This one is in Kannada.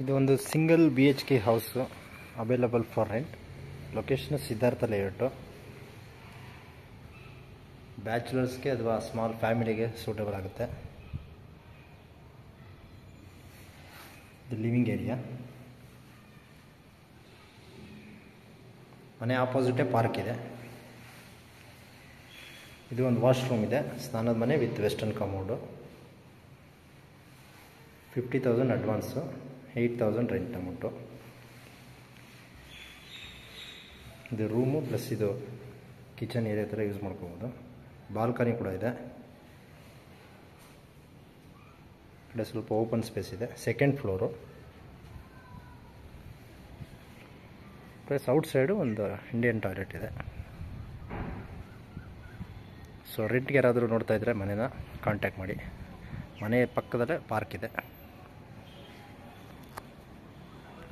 ಇದು ಒಂದು single BHK house available for rent. Location Siddhartha layout. ಬ್ಯಾಚುಲರ್ಸ್ಗೆ ಅಥವಾ ಸ್ಮಾಲ್ ಫ್ಯಾಮಿಲಿಗೆ ಸೂಟಬಲ್ ಆಗುತ್ತೆ. ಇದು ಲಿವಿಂಗ್ ಏರಿಯಾ. ಮನೆ ಆಪೋಸಿಟೇ ಪಾರ್ಕ್ ಇದೆ. ಇದು ಒಂದು ವಾಶ್ರೂಮ್ ಇದೆ. ಸ್ನಾನದ ಮನೆ with western compound. 50,000 advance, 8,000 rent amount. ಇದು ರೂಮು ಪ್ಲಸ್ ಇದು ಕಿಚನ್ ಏರಿಯಾ ಥರ ಯೂಸ್ ಮಾಡ್ಕೋಬೋದು. ಬಾಲ್ಕನಿ ಕೂಡ ಇದೆ. ಕಡೆ ಸ್ವಲ್ಪ ಓಪನ್ ಸ್ಪೇಸ್ ಇದೆ. Second floor plus out side ಒಂದು ಇಂಡಿಯನ್ ಟಾಯ್ಲೆಟ್ ಇದೆ. ಸೊ ರೆಂಟ್ಗೆ ಯಾರಾದರೂ ನೋಡ್ತಾ ಇದ್ದರೆ ಮನೇನ ಕಾಂಟ್ಯಾಕ್ಟ್ ಮಾಡಿ. ಮನೆ ಪಕ್ಕದಲ್ಲೇ ಪಾರ್ಕ್ ಇದೆ.